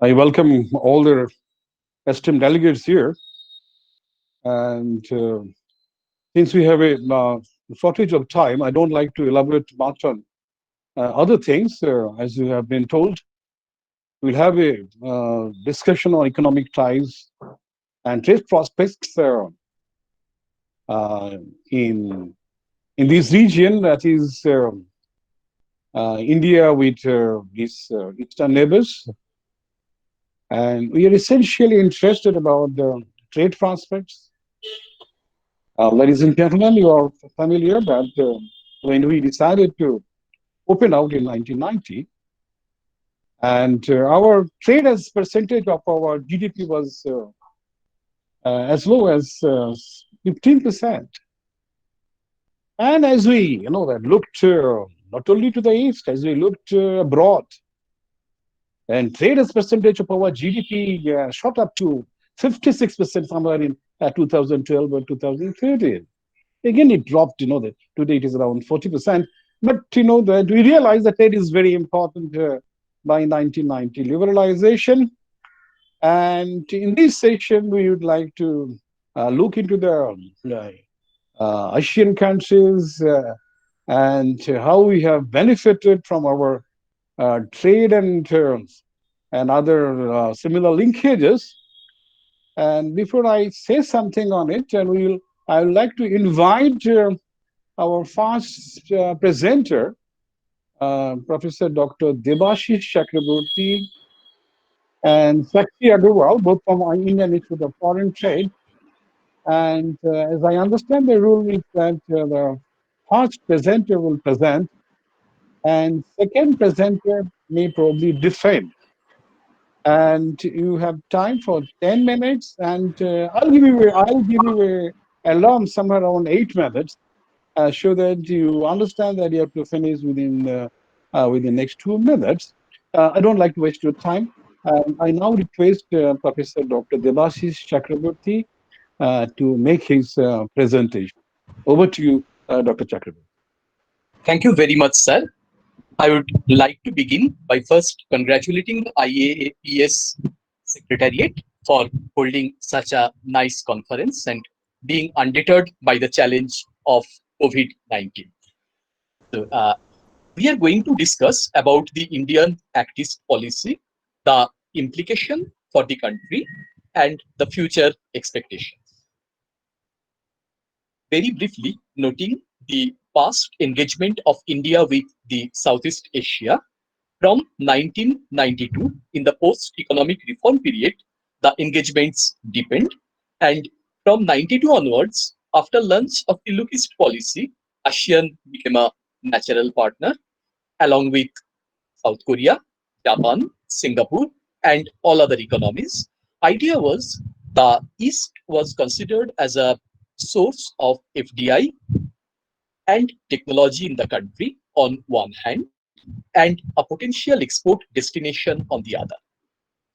I welcome all the esteemed delegates here. And since we have a shortage of time, I don't like to elaborate much on other things. As you have been told, we'll have a discussion on economic ties and trade prospects uh, in in this region, that is India with its eastern neighbors. And we are essentially interested about the trade prospects. Ladies and gentlemen, you are familiar that when we decided to open out in 1990, and our trade as percentage of our GDP was as low as 15%. And as we, that looked not only to the east, as we looked abroad, and trade as percentage of our GDP shot up to 56% somewhere in 2012 or 2013. Again, it dropped, that today it is around 40%. But, that we realize that trade is very important by 1990 liberalization. And in this session, we would like to look into the Asian countries and how we have benefited from our trade and other similar linkages. And before I say something on it, I would like to invite our first presenter, Professor Dr. Debashish Chakraborty and Sakshi Agarwal, both from Indian Institute of Foreign Trade. And as I understand, the rule is that the first presenter will present, and second presenter may probably defend. And you have time for 10 minutes, and I'll give you a alarm somewhere around 8 minutes, so that you understand that you have to finish within next 2 minutes. I don't like to waste your time. I now request Professor Dr. Debashish Chakraborty to make his presentation. Over to you, Dr. Chakraborty. Thank you very much, sir. I would like to begin by first congratulating the IAAPS Secretariat for holding such a nice conference and being undeterred by the challenge of COVID-19. So, we are going to discuss about the Indian Act East policy, the implication for the country, and the future expectations. Very briefly, noting the past engagement of India with the Southeast Asia from 1992, in the post-economic reform period, the engagements deepened, and from 92 onwards, after launch of the Look East policy, ASEAN became a natural partner along with South Korea, Japan, Singapore, and all other economies. Idea was the East was considered as a source of FDI and technology in the country on one hand, and a potential export destination on the other.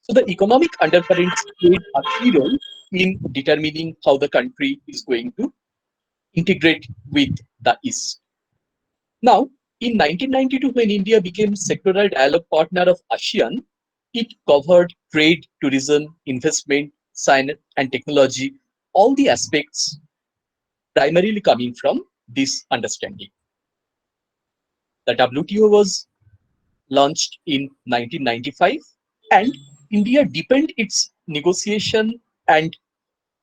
So the economic undercurrents played a key role in determining how the country is going to integrate with the East. Now, in 1992, when India became sectoral dialogue partner of ASEAN, it covered trade, tourism, investment, science, and technology, all the aspects primarily coming from this understanding. The WTO was launched in 1995, and India deepened its negotiation and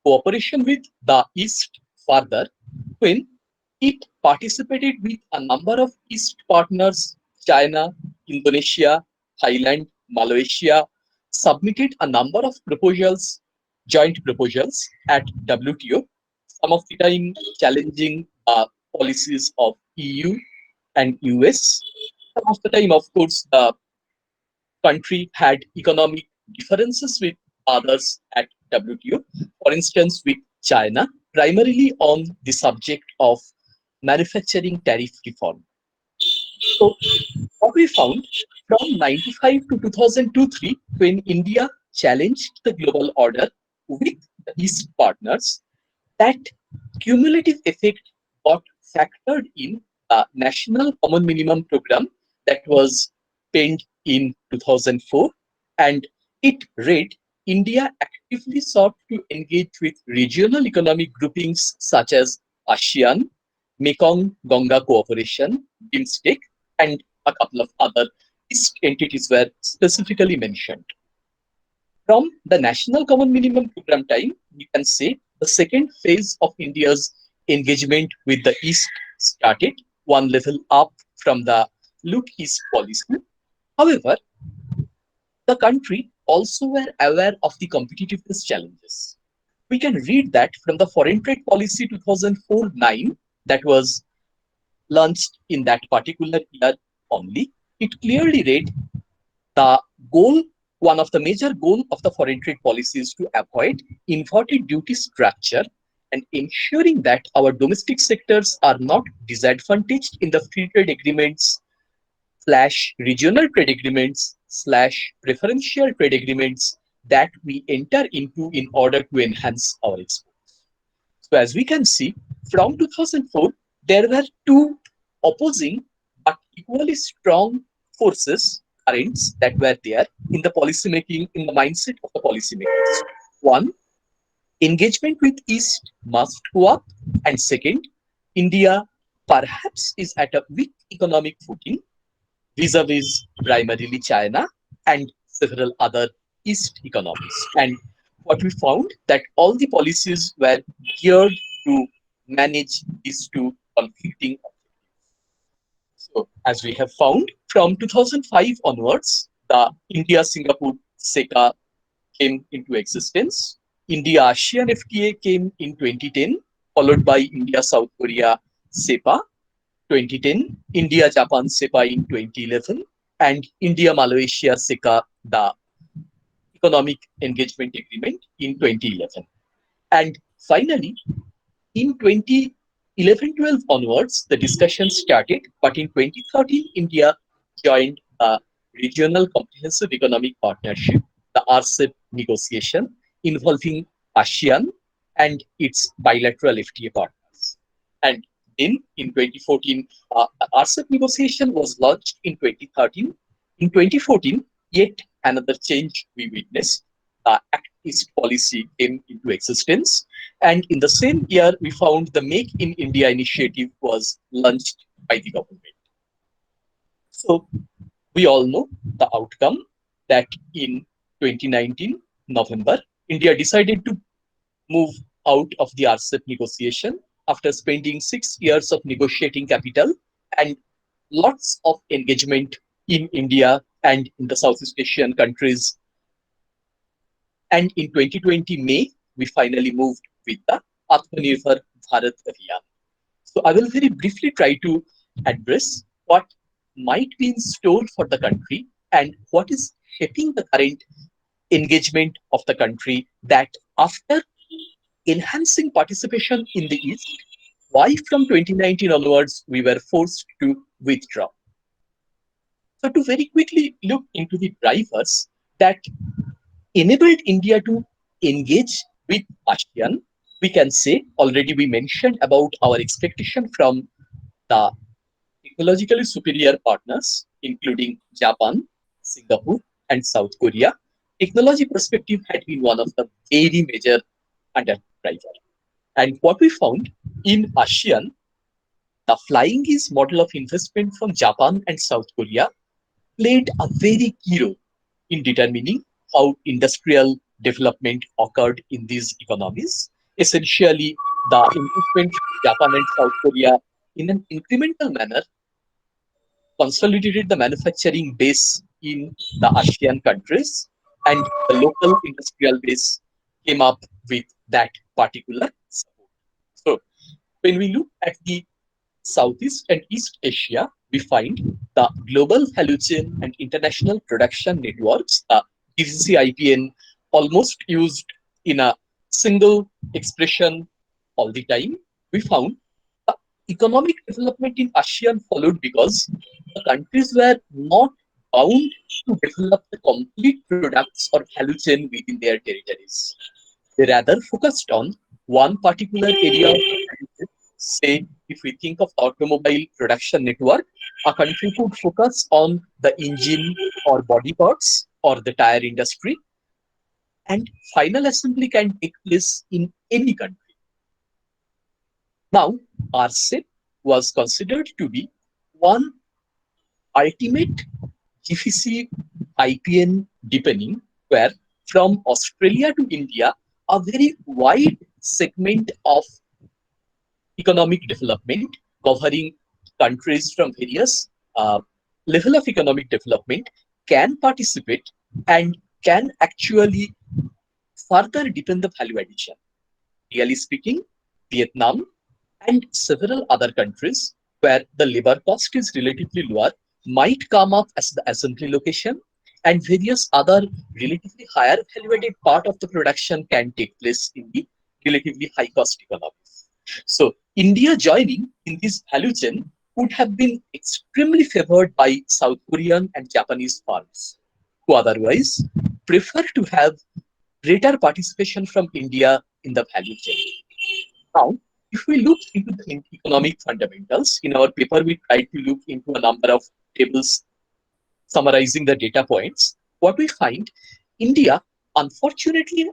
cooperation with the East further when it participated with a number of East partners, China, Indonesia, Thailand, Malaysia, submitted a number of proposals, joint proposals at WTO, some of the time challenging policies of EU and US. Some of the time, of course, the country had economic differences with others at WTO, for instance, with China, primarily on the subject of manufacturing tariff reform. So, what we found from 95 to 2002-3, when India challenged the global order with the East partners, that cumulative effect got factored in a national common minimum program that was penned in 2004, and It read India actively sought to engage with regional economic groupings such as ASEAN, Mekong Ganga Cooperation, BIMSTEC, and a couple of other East entities were specifically mentioned. From the National Common Minimum Program time, you can say the second phase of India's engagement with the East started, one level up from the Look East policy. However, the country also were aware of the competitiveness challenges. We can read that from the Foreign Trade Policy 2004-9 that was launched in that particular year only. It clearly read the goal, one of the major goal of the foreign trade policy is to avoid inverted duty structure and ensuring that our domestic sectors are not disadvantaged in the free trade agreements slash regional trade agreements slash preferential trade agreements that we enter into in order to enhance our exports. So as we can see, from 2004, there were two opposing but equally strong forces, currents that were there in the policy making, in the mindset of the policymakers. One, engagement with East must go up, and second, India perhaps is at a weak economic footing vis-a-vis primarily China and several other East economies. And what we found that all the policies were geared to manage these two conflicting objectives. So, as we have found, from 2005 onwards, the India-Singapore SECA came into existence. India-ASEAN FTA came in 2010, followed by India-South Korea SEPA 2010, India-Japan SEPA in 2011, and India-Malaysia SECA, the Economic Engagement Agreement in 2011. And finally, in 2011-12 onwards, the discussion started, but in 2013, India joined a Regional Comprehensive Economic Partnership, the RCEP negotiation, involving ASEAN and its bilateral FTA partners. And then in 2014, RCEP negotiation was launched in 2013. In 2014, yet another change we witnessed. The Act East policy came into existence. And in the same year, we found the Make in India initiative was launched by the government. So we all know the outcome that in 2019, November, India decided to move out of the RCEP negotiation after spending 6 years of negotiating capital and lots of engagement in India and in the Southeast Asian countries. And in 2020 May, we finally moved with the Atmanirbhar Bharat Abhiyan. So I will very briefly try to address what might be in store for the country and what is shaping the current engagement of the country, that after enhancing participation in the East, why from 2019 onwards we were forced to withdraw. So to very quickly look into the drivers that enabled India to engage with ASEAN, we can say already we mentioned about our expectation from the technologically superior partners, including Japan, Singapore, and South Korea. Technology perspective had been one of the very major under driver. And what we found in ASEAN, the flying ease model of investment from Japan and South Korea played a very key role in determining how industrial development occurred in these economies. Essentially, the investment from Japan and South Korea in an incremental manner consolidated the manufacturing base in the ASEAN countries, and the local industrial base came up with that particular support. So, when we look at the Southeast and East Asia, we find the global value chain and international production networks, DCCIPN, almost used in a single expression all the time. We found the economic development in ASEAN followed because the countries were not bound to develop the complete products or value chain within their territories. They rather focused on one particular area of the country. Say, if we think of automobile production network, a country could focus on the engine or body parts or the tire industry. and final assembly can take place in any country. Now, RCEP was considered to be one ultimate GCC IPN deepening, where from Australia to India, a very wide segment of economic development covering countries from various level of economic development can participate and can actually further deepen the value addition. Really speaking, Vietnam and several other countries where the labor cost is relatively lower might come up as the assembly location, and various other relatively higher value added part of the production can take place in the relatively high cost economies. So India joining in this value chain would have been extremely favored by South Korean and Japanese firms, who otherwise prefer to have greater participation from India in the value chain. Now, if we look into the economic fundamentals, in our paper, we tried to look into a number of tables summarizing the data points. What we find, India unfortunately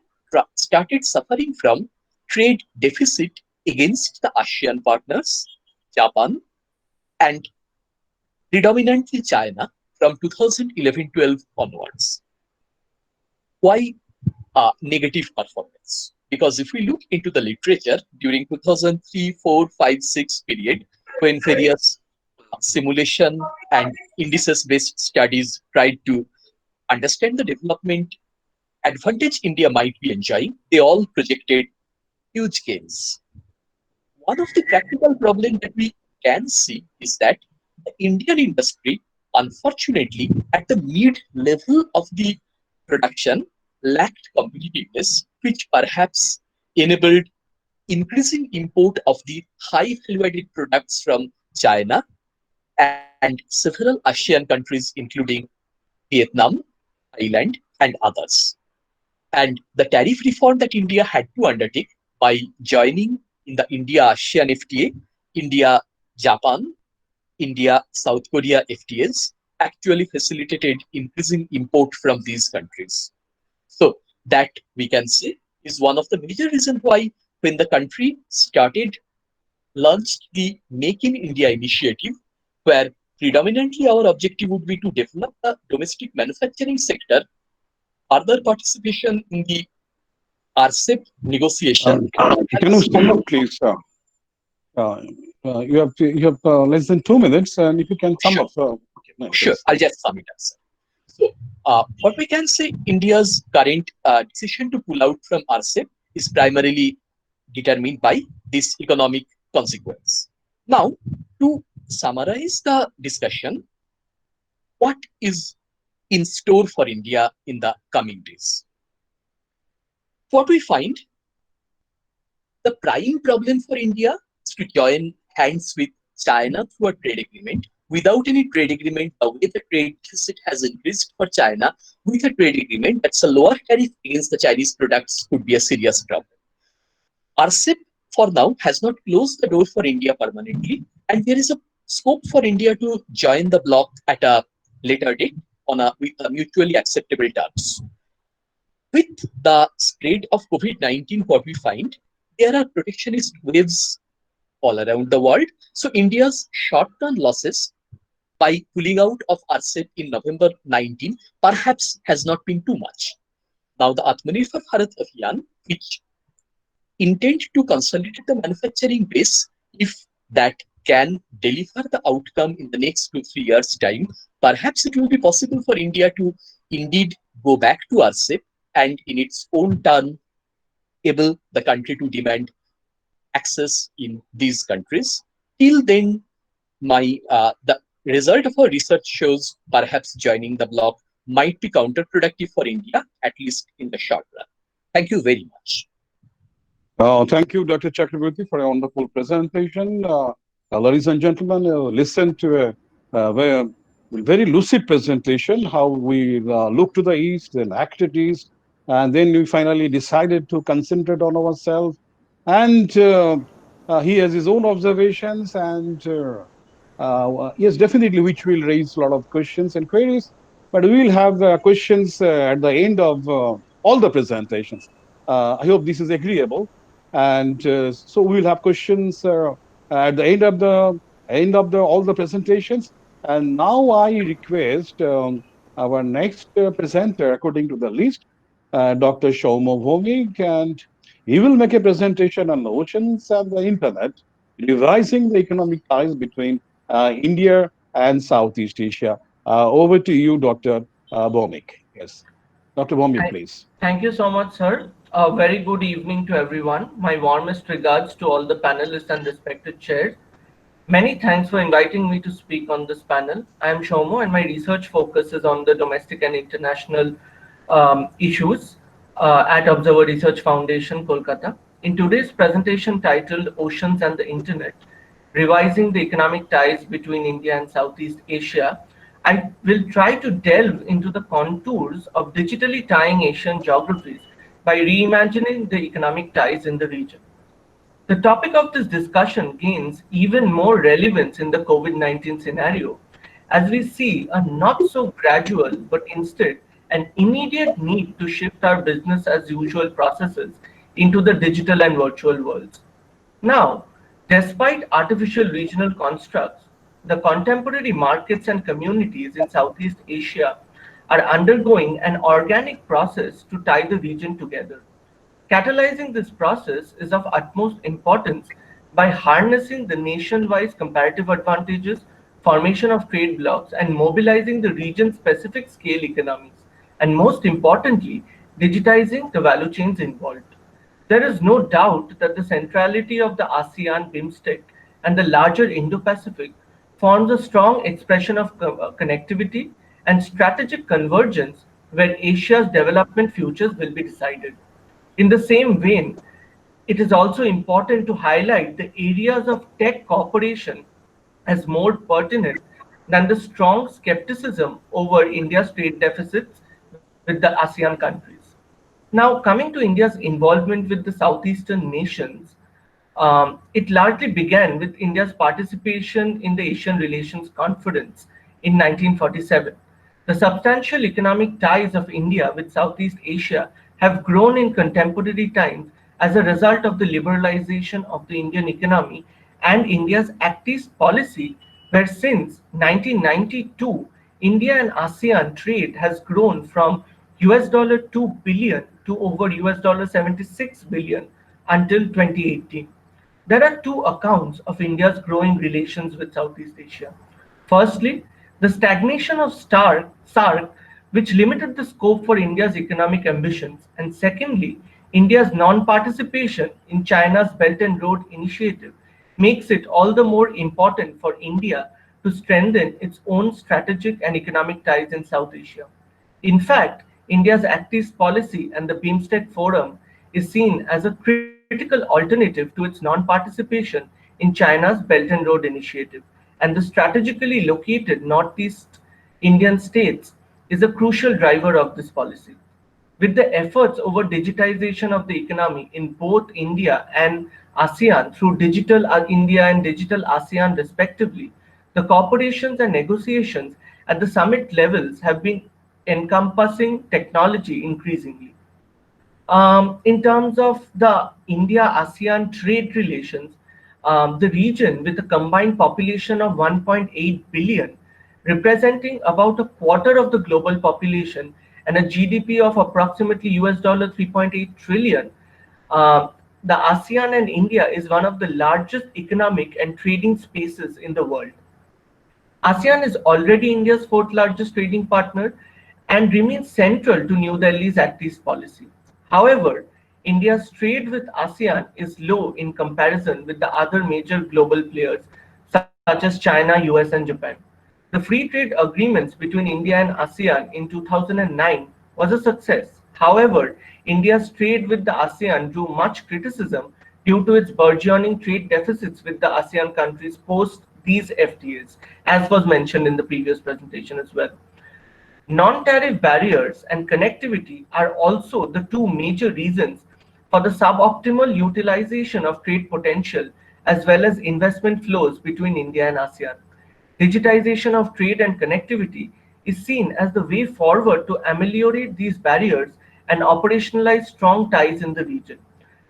started suffering from trade deficit against the ASEAN partners, Japan, and predominantly China from 2011-12 onwards. Why negative performance? Because if we look into the literature during 2003, 4, 5, 6 period, when various simulation and indices based studies tried to understand the development advantage India might be enjoying, they all projected huge gains. One of the practical problems that we can see is that the Indian industry, unfortunately, at the mid level of the production, lacked competitiveness, which perhaps enabled increasing import of the high value added products from China and several ASEAN countries, including Vietnam, Thailand, and others. And the tariff reform that India had to undertake by joining in the India ASEAN FTA, India Japan, India South Korea FTAs actually facilitated increasing import from these countries. So that we can say is one of the major reasons why when the country started launched the Make in India initiative, where predominantly our objective would be to develop the domestic manufacturing sector, further participation in the RCEP negotiation Can you has sum up, please? Uh, you have less than 2 minutes, and if you can sum sure, up, no, sure. please. I'll just sum it up, sir. So, what we can say, India's current decision to pull out from RCEP is primarily determined by this economic consequence. Now, to summarize the discussion, what is in store for India in the coming days? What we find, the prime problem for India is to join hands with China through a trade agreement. Without any trade agreement, the way the trade deficit has increased for China, with a trade agreement, that's a lower tariff against the Chinese products could be a serious problem. RCEP for now has not closed the door for India permanently, and there is a scope for India to join the bloc at a later date on with a mutually acceptable terms. With the spread of COVID-19, what we find, there are protectionist waves all around the world. So India's short-term losses by pulling out of RCEP in November 19 perhaps has not been too much. Now the Atmanirbhar Bharat Abhiyan, which intend to consolidate the manufacturing base, if that can deliver the outcome in the next 2 3 years time, perhaps it will be possible for India to indeed go back to RCEP and in its own turn able the country to demand access in these countries. Till then, my the result of our research shows perhaps joining the bloc might be counterproductive for India, at least in the short run. Thank you very much. Thank you, Dr. Chakraborty, for a wonderful presentation. Ladies and gentlemen, listen to a very lucid presentation, how we look to the east and acted east, and then we finally decided to concentrate on ourselves. And he has his own observations, and yes, definitely, which will raise a lot of questions and queries. But we will have questions at the end of all the presentations. I hope this is agreeable. And so we will have questions at the end of the all the presentations. And now I request our next presenter, according to the list, Dr. Shaumo Bhomik, and he will make a presentation on the oceans and the internet, revising the economic ties between India and Southeast Asia. Over to you, Dr. Bhomik. Yes. Dr. Bhomik, Thank please. thank you so much, sir. A very good evening to everyone. My warmest regards to all the panelists and respected chairs. Many thanks for inviting me to speak on this panel. I am Shomo, and my research focuses on the domestic and international issues at Observer Research Foundation, Kolkata. In today's presentation titled Oceans and the Internet, Revising the Economic Ties Between India and Southeast Asia, I will try to delve into the contours of digitally tying Asian geographies by reimagining the economic ties in the region. The topic of this discussion gains even more relevance in the COVID-19 scenario, as we see a not so gradual but instead an immediate need to shift our business as usual processes into the digital and virtual worlds. Now, despite artificial regional constructs, the contemporary markets and communities in Southeast Asia are undergoing an organic process to tie the region together. Catalyzing this process is of utmost importance by harnessing the nation-wide comparative advantages, formation of trade blocs, and mobilizing the region-specific scale economies, and most importantly, digitizing the value chains involved. There is no doubt that the centrality of the ASEAN BIMSTEC and the larger Indo-Pacific forms a strong expression of connectivity and strategic convergence where Asia's development futures will be decided. In the same vein, it is also important to highlight the areas of tech cooperation as more pertinent than the strong skepticism over India's trade deficits with the ASEAN countries. Now, coming to India's involvement with the southeastern nations, it largely began with India's participation in the Asian Relations Conference in 1947. The substantial economic ties of India with Southeast Asia have grown in contemporary times as a result of the liberalization of the Indian economy and India's Act East policy, where since 1992, India and ASEAN trade has grown from $2 billion to over $76 billion until 2018. There are two accounts of India's growing relations with Southeast Asia. Firstly, the stagnation of SAARC, which limited the scope for India's economic ambitions, and secondly, India's non-participation in China's Belt and Road Initiative makes it all the more important for India to strengthen its own strategic and economic ties in South Asia. In fact, India's Act East policy and the BIMSTEC Forum is seen as a critical alternative to its non-participation in China's Belt and Road Initiative, and the strategically located Northeast Indian states is a crucial driver of this policy. With the efforts over digitization of the economy in both India and ASEAN through Digital India and Digital ASEAN respectively, the cooperations and negotiations at the summit levels have been encompassing technology increasingly. In terms of the India-ASEAN trade relations, the region with a combined population of 1.8 billion, representing about a quarter of the global population and a GDP of approximately $3.8 trillion, the ASEAN and India is one of the largest economic and trading spaces in the world. ASEAN is already India's fourth largest trading partner and remains central to New Delhi's Act East policy. However, India's trade with ASEAN is low in comparison with the other major global players such as China, US, and Japan. The free trade agreements between India and ASEAN in 2009 was a success. However, India's trade with the ASEAN drew much criticism due to its burgeoning trade deficits with the ASEAN countries post these FTAs, as was mentioned in the previous presentation as well. Non-tariff barriers and connectivity are also the two major reasons for the suboptimal utilization of trade potential as well as investment flows between India and ASEAN. Digitization of trade and connectivity is seen as the way forward to ameliorate these barriers and operationalize strong ties in the region.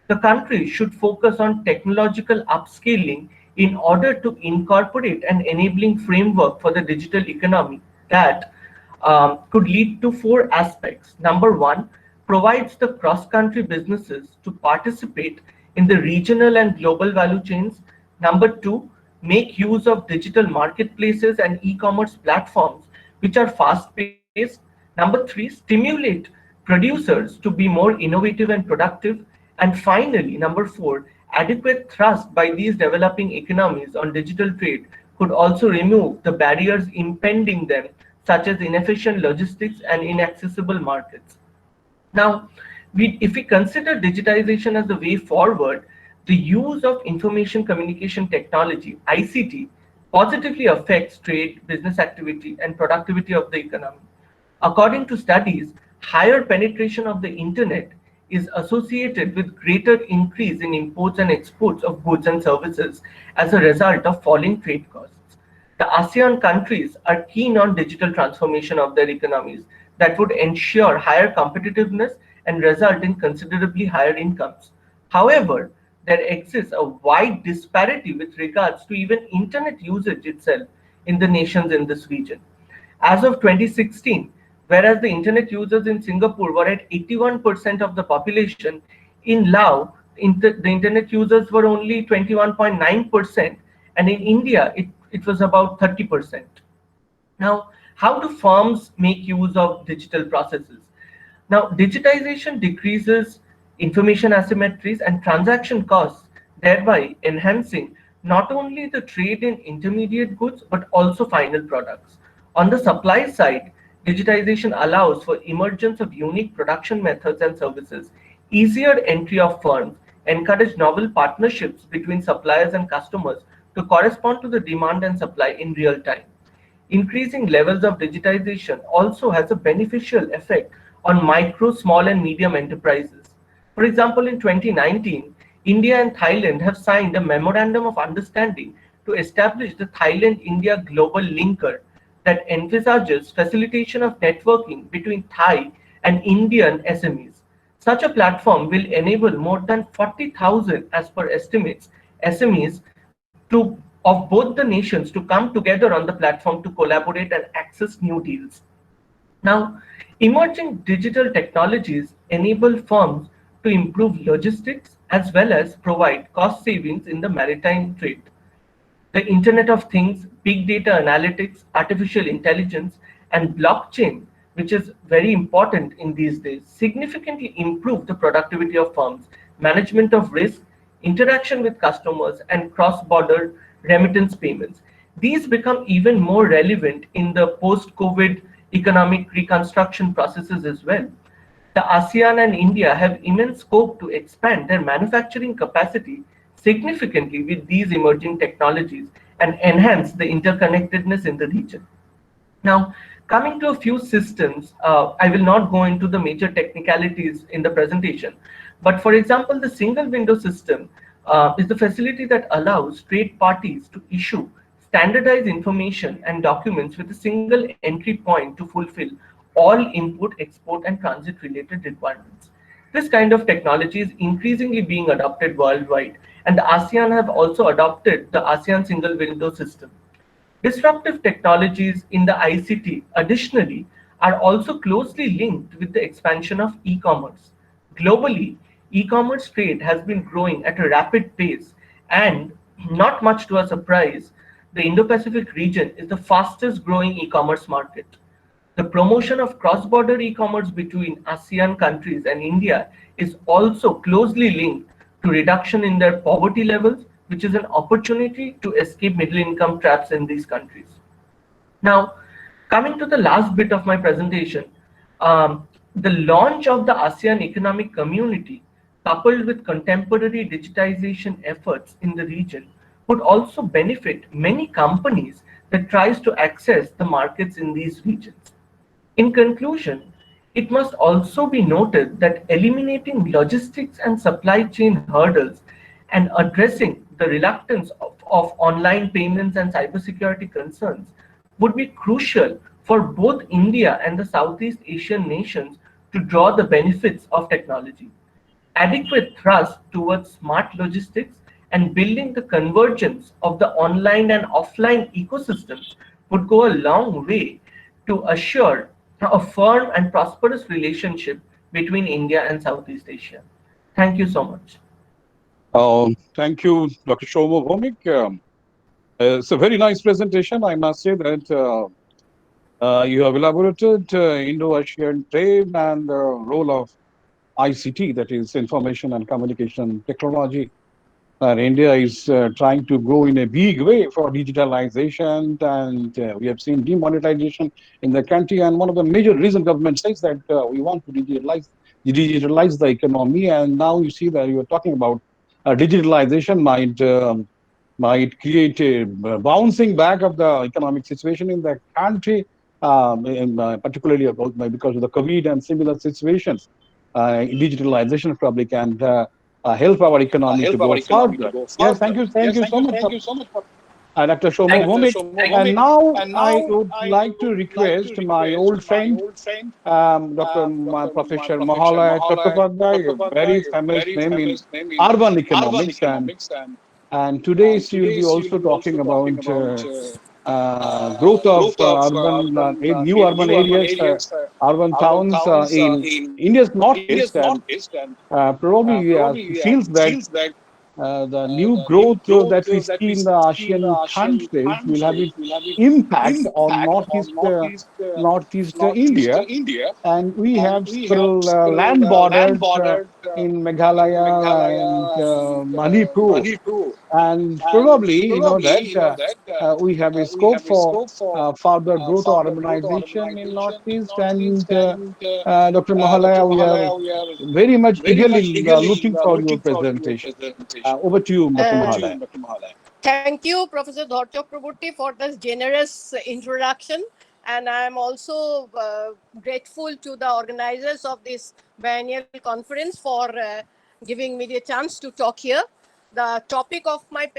The country should focus on technological upscaling in order to incorporate an enabling framework for the digital economy that could lead to four aspects. Number one, provides the cross-country businesses to participate in the regional and global value chains. Number two, make use of digital marketplaces and e-commerce platforms which are fast-paced. Number three, stimulate producers to be more innovative and productive. And finally, number four, adequate thrust by these developing economies on digital trade could also remove the barriers impeding them, such as inefficient logistics and inaccessible markets. Now, if we consider digitization as the way forward, the use of information communication technology, ICT, positively affects trade, business activity, and productivity of the economy. According to studies, higher penetration of the internet is associated with greater increase in imports and exports of goods and services as a result of falling trade costs. The ASEAN countries are keen on digital transformation of their economies that would ensure higher competitiveness and result in considerably higher incomes. However, there exists a wide disparity with regards to even internet usage itself in the nations in this region. As of 2016, whereas the internet users in Singapore were at 81% of the population, in Laos, the internet users were only 21.9%, and in India, it was about 30%. Now, how do firms make use of digital processes? Now, digitization decreases information asymmetries and transaction costs, thereby enhancing not only the trade in intermediate goods but also final products. On the supply side, digitization allows for emergence of unique production methods and services, easier entry of firms, encourage novel partnerships between suppliers and customers to correspond to the demand and supply in real time. Increasing levels of digitization also has a beneficial effect on micro, small, and medium enterprises. For example, in 2019, India and Thailand have signed a memorandum of understanding to establish the Thailand India Global Linker that envisages facilitation of networking between Thai and Indian SMEs. Such a platform will enable more than 40,000, as per estimates, SMEs of both the nations to come together on the platform to collaborate and access new deals. Now, emerging digital technologies enable firms to improve logistics as well as provide cost savings in the maritime trade. The Internet of Things, big data analytics, artificial intelligence, and blockchain, which is very important in these days, significantly improve the productivity of firms, management of risk, interaction with customers, and cross-border remittance payments. These become even more relevant in the post-COVID economic reconstruction processes as well. The ASEAN and India have immense scope to expand their manufacturing capacity significantly with these emerging technologies and enhance the interconnectedness in the region. Now, coming to a few systems, I will not go into the major technicalities in the presentation, but for example, the single window system is the facility that allows trade parties to issue standardized information and documents with a single entry point to fulfill all import, export, and transit related requirements. This kind of technology is increasingly being adopted worldwide, and the ASEAN have also adopted the ASEAN single window system. Disruptive technologies in the ICT, additionally, are also closely linked with the expansion of e-commerce. Globally, e-commerce trade has been growing at a rapid pace, and not much to our surprise, the Indo-Pacific region is the fastest growing e-commerce market. The promotion of cross-border e-commerce between ASEAN countries and India is also closely linked to reduction in their poverty levels, which is an opportunity to escape middle-income traps in these countries. Now, coming to the last bit of my presentation, the launch of the ASEAN Economic Community, coupled with contemporary digitization efforts in the region, would also benefit many companies that tries to access the markets in these regions. In conclusion, it must also be noted that eliminating logistics and supply chain hurdles and addressing the reluctance of online payments and cybersecurity concerns would be crucial for both India and the Southeast Asian nations to draw the benefits of technology. Adequate thrust towards smart logistics and building the convergence of the online and offline ecosystems would go a long way to assure a firm and prosperous relationship between India and Southeast Asia. Thank you so much. Thank you, Dr. Shomo Bhomik. It's a very nice presentation. I must say that you have elaborated Indo-Asian trade and the role of ICT, that is information and communication technology. And India is trying to go in a big way for digitalization, and we have seen demonetization in the country. And one of the major reasons government says that we want to digitalize the economy. And now you see that you are talking about digitalization might create a bouncing back of the economic situation in the country, particularly because of the COVID and similar situations. Digitalization probably can help our economy to go further. Yes, thank you so much, Dr. Shomo Thank you. Bhomik. And now I would like to request my old friend, Dr. Professor Mahalaya Chattopadhyay, a very famous name in urban economics, and today she will be also talking about growth of new urban areas, urban towns in India's northeast, and probably feels that the new growth that we see in the ASEAN countries will have its impact on northeast India, and we have several land borders in Meghalaya and Manipur, and probably that we have a scope for further growth or urbanization in northeast. And Dr. Mahalaya, we are very much eagerly looking for your presentation. Over to you, Dr. Mahalaya. Thank you, Professor Dhorchok Prabhuti, for this generous introduction. And I'm also grateful to the organizers of this biennial conference for giving me the chance to talk here. The topic of my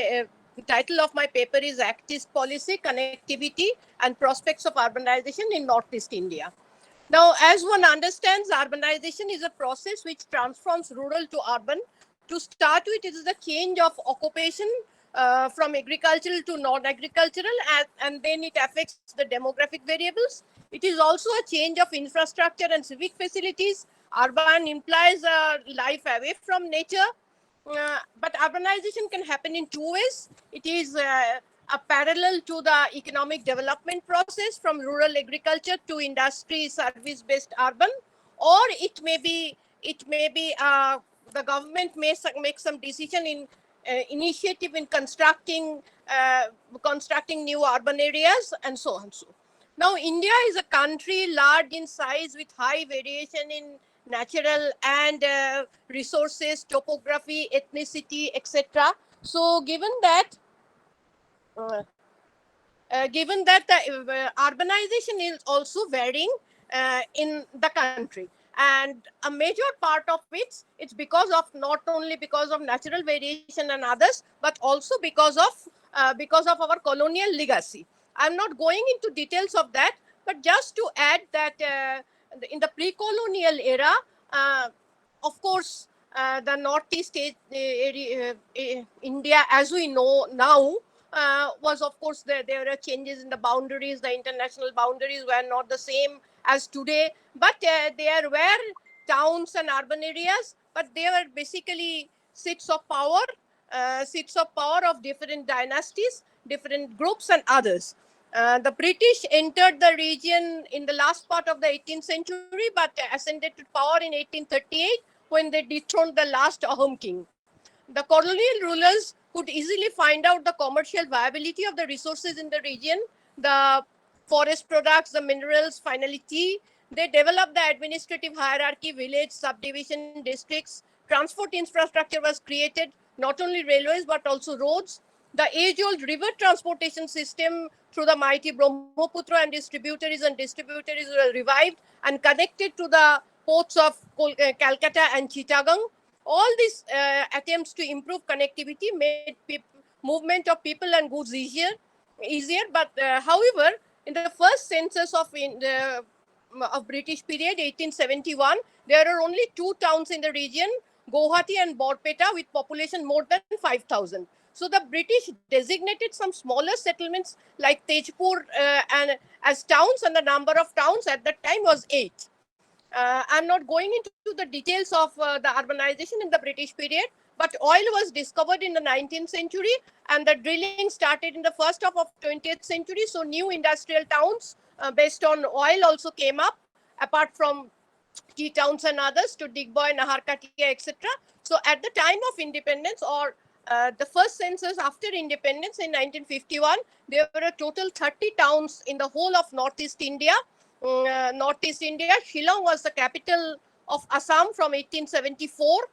title of my paper is Act East Policy, Connectivity and Prospects of Urbanization in Northeast India. Now, as one understands, urbanization is a process which transforms rural to urban. To start with, it is the change of occupation from agricultural to non-agricultural, and then it affects the demographic variables. It is also a change of infrastructure and civic facilities. Urban implies a life away from nature, but urbanization can happen in two ways. It is a parallel to the economic development process from rural agriculture to industry service-based urban, or it may be the government may make some decision in initiative in constructing new urban areas and so on. So now India is a country large in size with high variation in natural and resources, topography, ethnicity, etc. So uh, given that the urbanization is also varying in the country, and a major part of it's not only because of natural variation and others, but also because of our colonial legacy. I'm not going into details of that, but just to add that in the pre-colonial era, uh, of course, the northeast area, India as we know now, was, of course, there were changes in the boundaries. The international boundaries were not the same as today, but there were towns and urban areas, but they were basically seats of power of different dynasties, different groups and others. The British entered the region in the last part of the 18th century, but ascended to power in 1838 when they dethroned the last Ahom king. The colonial rulers could easily find out the commercial viability of the resources in the region, the forest products, the minerals, finally tea. They developed the administrative hierarchy, village, subdivision, districts. Transport infrastructure was created, not only railways but also roads. The age-old river transportation system through the mighty Brahmaputra and distributaries were revived and connected to the ports of Calcutta and Chittagong. All these attempts to improve connectivity made movement of people and goods easier. But however, in the first census of of British period, 1871, there are only two towns in the region, Guwahati and Borpeta, with population more than 5,000. So the British designated some smaller settlements like Tejpur and as towns, and the number of towns at that time was 8. I'm not going into the details of the urbanization in the British period, but oil was discovered in the 19th century, and the drilling started in the first half of 20th century. So new industrial towns based on oil also came up, apart from tea towns and others to Digboy, Naharkatia, etc. So at the time of independence, or the first census after independence in 1951, there were a total 30 towns in the whole of Northeast India. Northeast India, Shillong was the capital of Assam from 1874,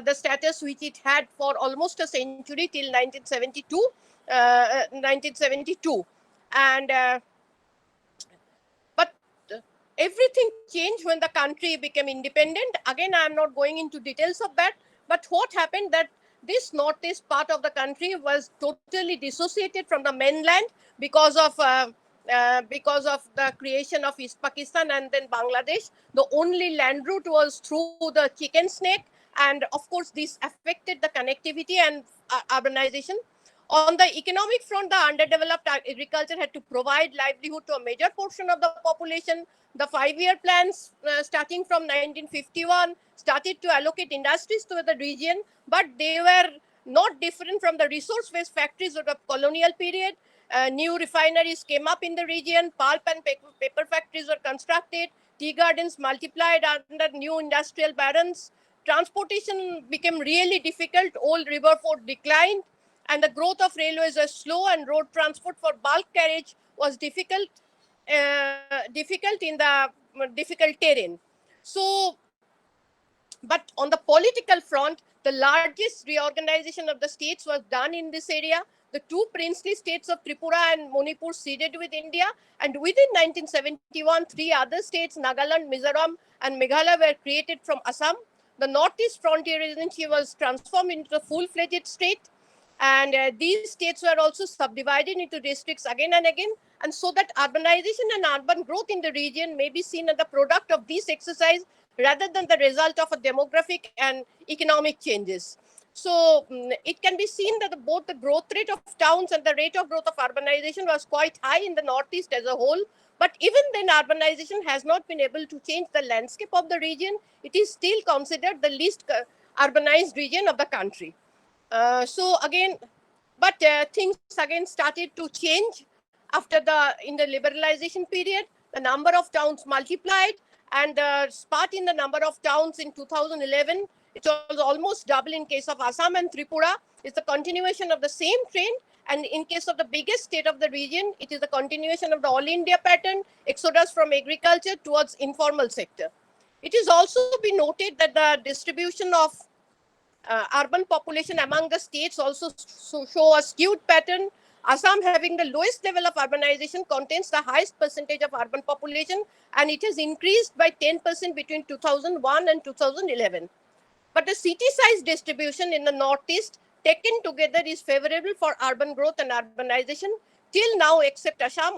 the status which it had for almost a century till 1972. 1972. And but everything changed when the country became independent. Again, I am not going into details of that, but what happened that this northeast part of the country was totally dissociated from the mainland because of the creation of East Pakistan and then Bangladesh. The only land route was through the chicken snake, and of course this affected the connectivity and urbanization. On the economic front, the underdeveloped agriculture had to provide livelihood to a major portion of the population. The 5-year plans starting from 1951 started to allocate industries to the region, but they were not different from the resource-based factories of the colonial period. New refineries came up in the region, pulp and paper factories were constructed, tea gardens multiplied under new industrial barons. Transportation became really difficult, old river fort declined, and the growth of railways was slow, and road transport for bulk carriage was difficult in the difficult terrain. So, but on the political front, the largest reorganization of the states was done in this area. The two princely states of Tripura and Manipur ceded with India, and within 1971, three other states, Nagaland, Mizoram, and Meghalaya, were created from Assam. The Northeast Frontier Agency was transformed into a full-fledged state, and these states were also subdivided into districts again and again, and so that urbanization and urban growth in the region may be seen as the product of this exercise rather than the result of a demographic and economic changes. So it can be seen that both the growth rate of towns and the rate of growth of urbanization was quite high in the Northeast as a whole. But even then, urbanization has not been able to change the landscape of the region. It is still considered the least urbanized region of the country. So again, but things again started to change after in the liberalization period. The number of towns multiplied, and the spurt in the number of towns in 2011, it was almost double in case of Assam and Tripura. It's the continuation of the same trend, and in case of the biggest state of the region, it is the continuation of the all India pattern, exodus from agriculture towards informal sector. It is also been noted that the distribution of urban population among the states also show a skewed pattern. Assam, having the lowest level of urbanization, contains the highest percentage of urban population, and it has increased by 10% between 2001 and 2011. But the city size distribution in the Northeast taken together is favorable for urban growth and urbanization. Till now, except Assam,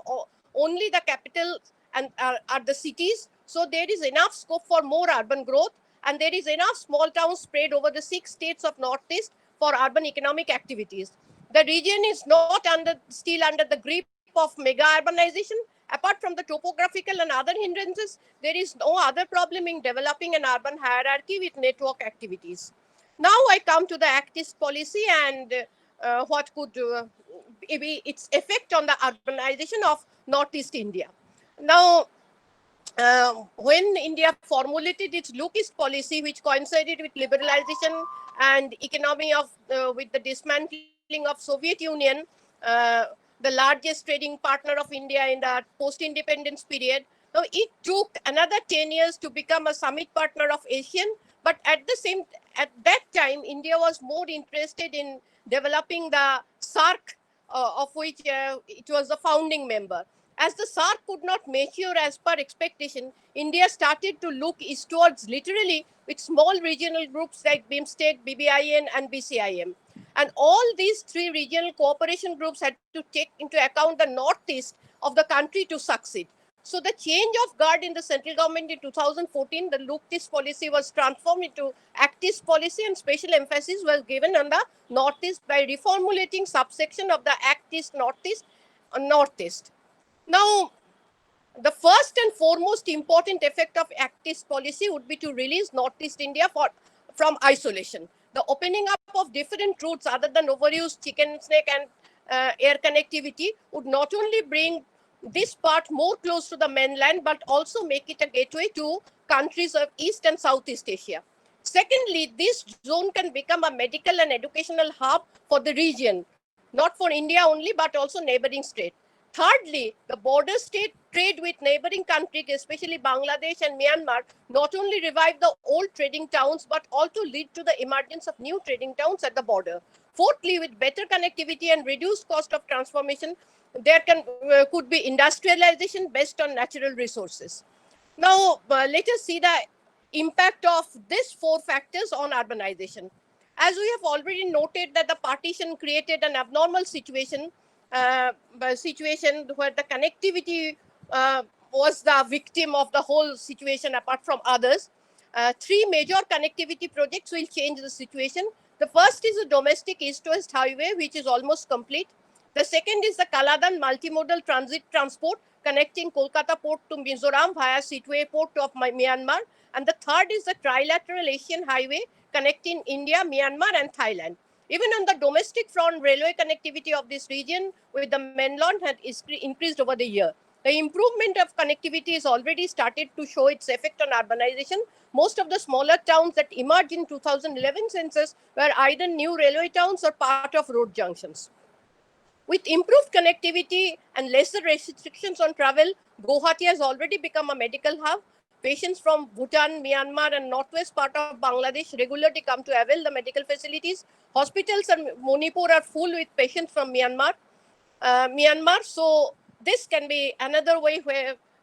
only the capital and are the cities. So there is enough scope for more urban growth, and there is enough small towns spread over the 6 states of Northeast for urban economic activities. The region is not still under the grip of mega urbanization. Apart from the topographical and other hindrances, there is no other problem in developing an urban hierarchy with network activities. Now I come to the Act East policy and what could be its effect on the urbanization of Northeast India. Now, when India formulated its Look East policy, which coincided with liberalization and economy of with the dismantling of Soviet Union, the largest trading partner of India in the post-independence period. Now, it took another 10 years to become a summit partner of ASEAN, but at that time, India was more interested in developing the SAARC, of which it was the founding member. As the SAARC could not mature as per expectation, India started to look eastwards literally with small regional groups like BIMSTEC, BBIN, and BCIM. And all these 3 regional cooperation groups had to take into account the northeast of the country to succeed. So the change of guard in the central government in 2014, the look East policy was transformed into Act East policy, and special emphasis was given on the Northeast by reformulating subsection of the Act East Northeast. Now, the first and foremost important effect of Act's policy would be to release Northeast India from isolation. The opening up of different routes other than overused chicken, snake, and air connectivity would not only bring this part more close to the mainland, but also make it a gateway to countries of East and Southeast Asia. Secondly, this zone can become a medical and educational hub for the region, not for India only, but also neighboring states. Thirdly, the border state trade with neighboring countries, especially Bangladesh and Myanmar, not only revive the old trading towns, but also lead to the emergence of new trading towns at the border. Fourthly, with better connectivity and reduced cost of transformation, there could be industrialization based on natural resources. Now, let us see the impact of these four factors on urbanization. As we have already noted that the partition created an abnormal situation where the connectivity was the victim of the whole situation apart from others. Three major connectivity projects will change the situation. The first is the domestic east-west highway, which is almost complete. The second is the Kaladan multimodal transit transport connecting Kolkata port to Mizoram via Situate port of Myanmar. And the third is the trilateral Asian highway connecting India, Myanmar, and Thailand. Even on the domestic front, railway connectivity of this region with the mainland had increased over the year. The improvement of connectivity has already started to show its effect on urbanization. Most of the smaller towns that emerged in 2011 census were either new railway towns or part of road junctions. With improved connectivity and lesser restrictions on travel, Guwahati has already become a medical hub. Patients from Bhutan, Myanmar, and northwest part of Bangladesh regularly come to avail the medical facilities. Hospitals in Manipur are full with patients from Myanmar. So this can be another way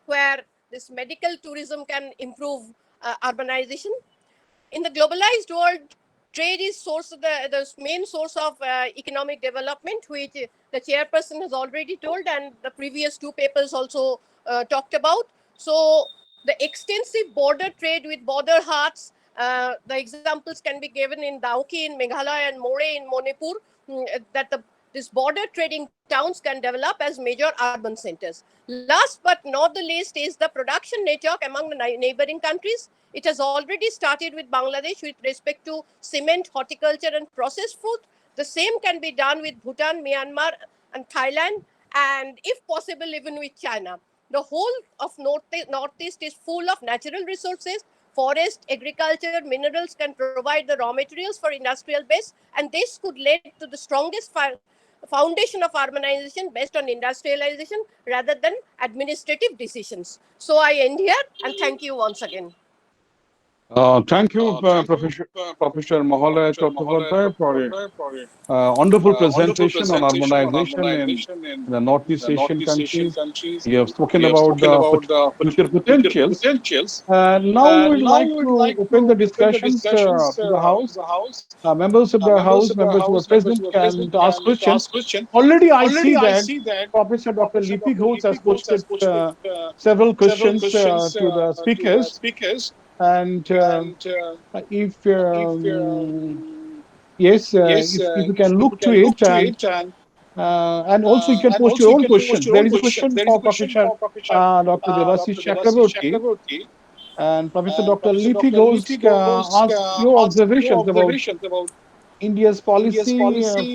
where this medical tourism can improve urbanization. In the globalized world, trade is the main source of economic development, which the chairperson has already told, and the previous two papers also talked about. So the extensive border trade with border huts, the examples can be given in Dauki in Meghalaya and More in Manipur, that this border trading towns can develop as major urban centers. Last but not the least is the production network among the neighboring countries. It has already started with Bangladesh with respect to cement, horticulture, and processed food. The same can be done with Bhutan, Myanmar, and Thailand, and if possible, even with China. The whole of Northeast is full of natural resources. Forest, agriculture, minerals can provide the raw materials for industrial base, and this could lead to the strongest foundation of urbanization based on industrialization rather than administrative decisions. So I end here and thank you once again. Thank you, Professor Mahalaya Chattopadhyay, for a wonderful presentation on urbanization in the Northeast Asian countries. You have spoken about the future potentials. Now we'd like to open the discussions to the House. Members of the House, members who are present, can ask questions. Already, I see that Professor Dr. Lipi Ghosh has posted several questions to the speakers. And if yes, if you can look to it, and also you can post your own questions. There is a question for Professor Dr. Devashish Chakraborty, and Professor Dr. Lipi Ghosh asks your observations about India's policy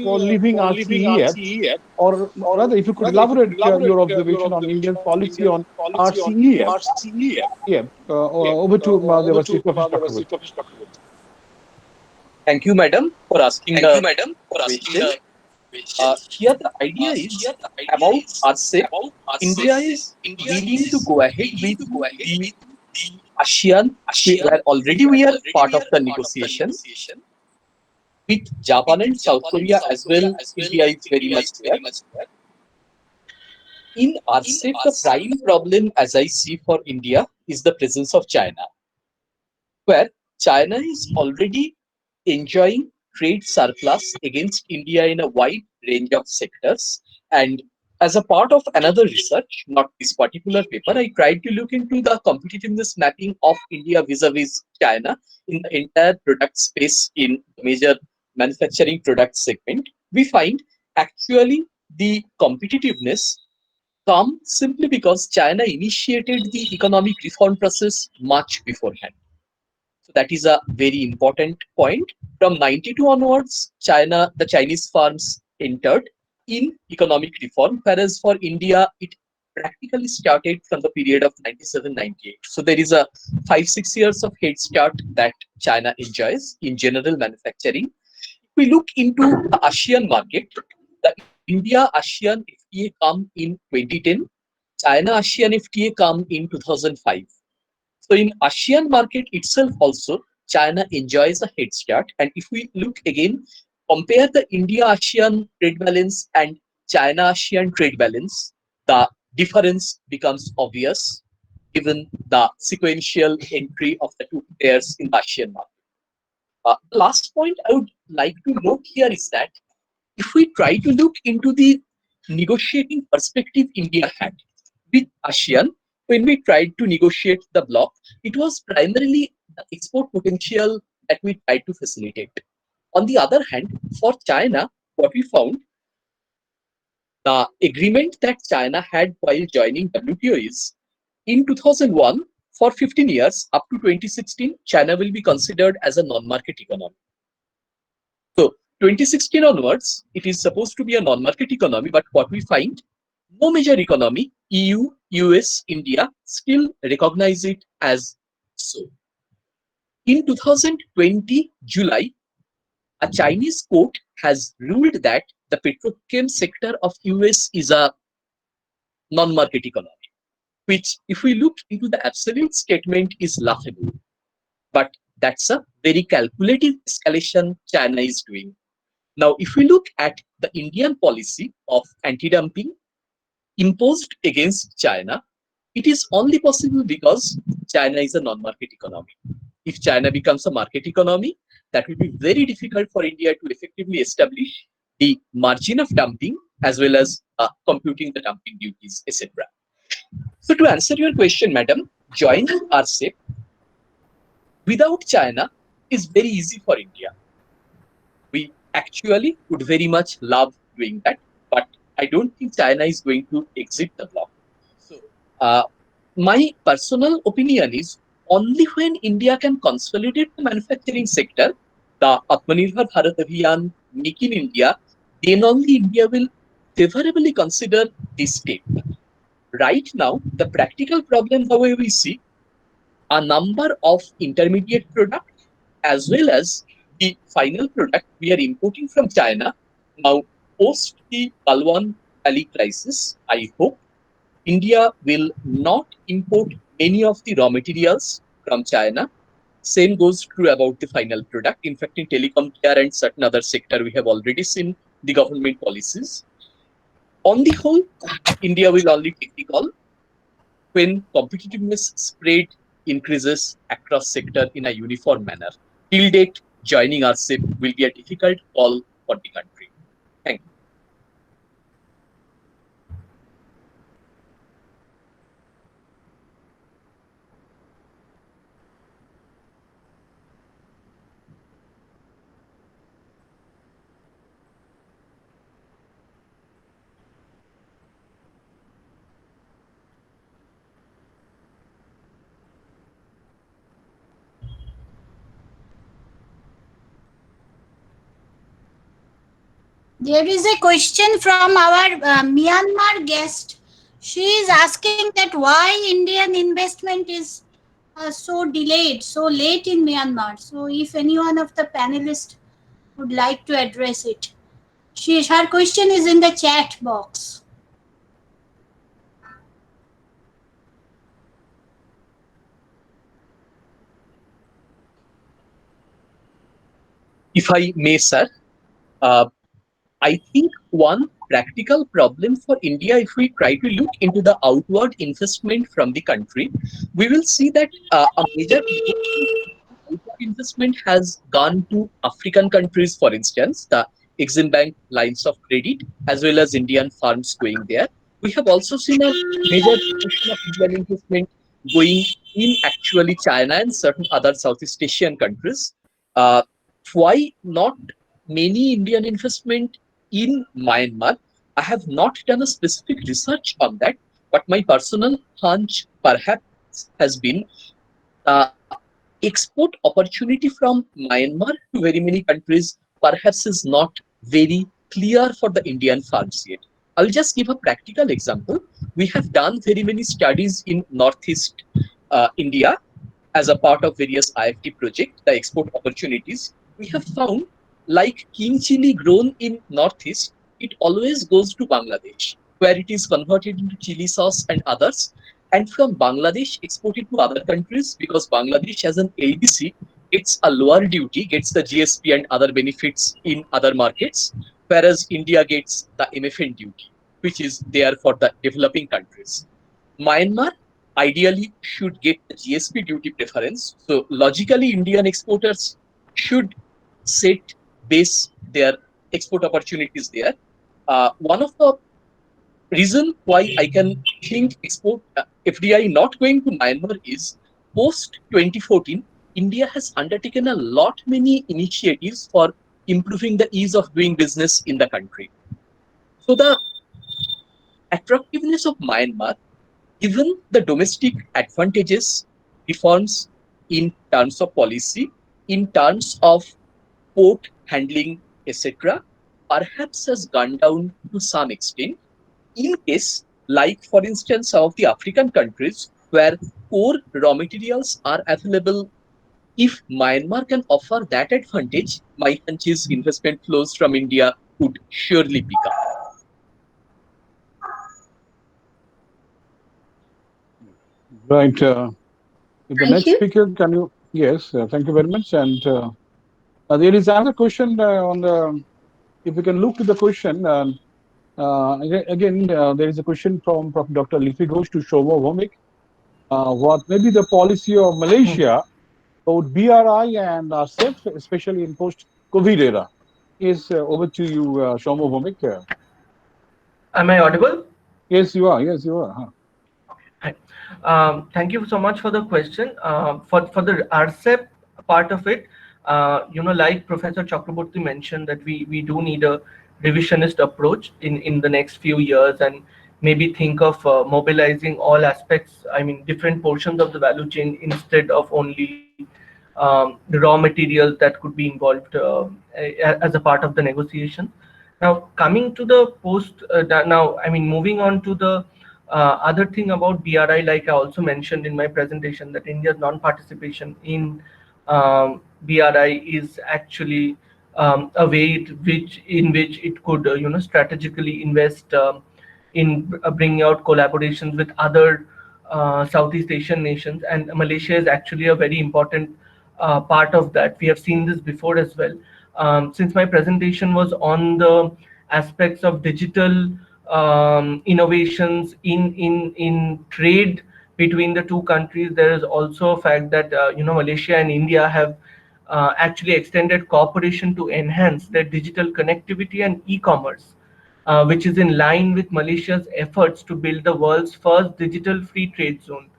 for leaving RCEFs, or rather, if you could elaborate your observation on India's policy on RCEFs. Yeah, over to Devashish, Professor Chakraborty. Thank you, madam, for asking the question. Here the idea is about RCEP. India is willing to go ahead with the ASEAN. We are part of the negotiation with Japan and South Korea as well. India is very much there. In RCEP, the prime problem, as I see for India, is the presence of China, where China is already enjoying trade surplus against India in a wide range of sectors. And As a part of another research, not this particular paper, I tried to look into the competitiveness mapping of India vis-a-vis China in the entire product space in the major manufacturing product segment. We find actually the competitiveness come simply because China initiated the economic reform process much beforehand. So that is a very important point. From 92 onwards, the Chinese firms entered in economic reform, whereas for India, it practically started from the period of 97, 98. So there is a 5, 6 years of head start that China enjoys in general manufacturing. If we look into the ASEAN market, the India-ASEAN FTA come in 2010, China-ASEAN FTA come in 2005. So in ASEAN market itself also, China enjoys a head start. And if we look again, compare the India-ASEAN trade balance and China-ASEAN trade balance, the difference becomes obvious given the sequential entry of the two players in the ASEAN market. The last point I would like to note here is that if we try to look into the negotiating perspective India had with ASEAN, when we tried to negotiate the bloc, it was primarily the export potential that we tried to facilitate. On the other hand, for China, what we found, the agreement that China had while joining WTO is in 2001, for 15 years up to 2016, China will be considered as a non-market economy. So 2016 onwards, it is supposed to be a non-market economy, but what we find, no major economy, EU, US, India, still recognize it as so. In 2020 July, a Chinese court has ruled that the petrochem sector of US is a non-market economy, which if we look into the absolute statement is laughable. But that's a very calculated escalation China is doing. Now, if we look at the Indian policy of anti-dumping imposed against China, it is only possible because China is a non-market economy. If China becomes a market economy, that will be very difficult for India to effectively establish the margin of dumping as well as computing the dumping duties, etc. So to answer your question, madam, joining RCEP without China is very easy for India. We actually would very much love doing that, but I don't think China is going to exit the bloc. So, my personal opinion is only when India can consolidate the manufacturing sector, the Atmanirbhar Bharat Abhiyan, Make in India, then only India will favorably consider this step. Right now, the practical problem, the way we see, a number of intermediate products as well as the final product we are importing from China. Now, post the Galwan Valley crisis, I hope India will not import many of the raw materials from China. Same goes true about the final product. In fact, in telecom care and certain other sector, we have already seen the government policies. On the whole, India will only take the call when competitiveness spread increases across sector in a uniform manner. Till date, joining RCEP will be a difficult call for the country. Thank you. There is a question from our Myanmar guest. She is asking that why Indian investment is so delayed, so late in Myanmar. So, if any one of the panelists would like to address it, her question is in the chat box. If I may, sir, uh, I think one practical problem for India, if we try to look into the outward investment from the country, we will see that a major outward investment has gone to African countries, for instance. The Exim Bank lines of credit, as well as Indian firms going there. We have also seen a major proportion of Indian investment going in actually China and certain other Southeast Asian countries. Uh, why not many Indian investment in Myanmar? I have not done a specific research on that, but my personal hunch perhaps has been export opportunity from Myanmar to very many countries perhaps is not very clear for the Indian farms yet. I'll just give a practical example. We have done very many studies in Northeast India as a part of various IFT project, the export opportunities. We have found like king chili grown in Northeast, it always goes to Bangladesh, where it is converted into chili sauce and others, and from Bangladesh exported to other countries because Bangladesh as an LDC gets a lower duty, gets the GSP and other benefits in other markets, whereas India gets the MFN duty, which is there for the developing countries. Myanmar ideally should get the GSP duty preference. So logically, Indian exporters should set base their export opportunities there. One of the reason why I can think export FDI not going to Myanmar is post 2014, India has undertaken a lot many initiatives for improving the ease of doing business in the country. So the attractiveness of Myanmar, given the domestic advantages, reforms in terms of policy, in terms of port handling, etc., perhaps has gone down to some extent. In case, like for instance, some of the African countries where core raw materials are available, if Myanmar can offer that advantage, my hunch is investment flows from India would surely pick up. Right. The Thank next you. speaker, can you? Yes, thank you very much. And there is another question on the. If we can look to the question, there is a question from Dr. Lipi Ghosh to Shoma Vomik. What may be the policy of Malaysia about BRI and SEF, especially in post-COVID era? Is over to you, Shoma Vomik. Am I audible? Yes, you are. Yes, you are. Huh. Hi. Thank you so much for the question. For the RCEP part of it, like Professor Chakraborty mentioned, that we do need a revisionist approach in the next few years, and maybe think of mobilizing all aspects. I mean, different portions of the value chain instead of only the raw materials that could be involved as a part of the negotiation. Now, coming to the moving on to the other thing about BRI, like I also mentioned in my presentation, that India's non-participation in BRI is actually a way in which it could, strategically invest in bringing out collaborations with other Southeast Asian nations, and Malaysia is actually a very important part of that. We have seen this before as well. Since my presentation was on the aspects of digital innovations in trade between the two countries, there is also a fact that Malaysia and India have actually extended cooperation to enhance their digital connectivity and e-commerce, which is in line with Malaysia's efforts to build the world's first digital free trade zone,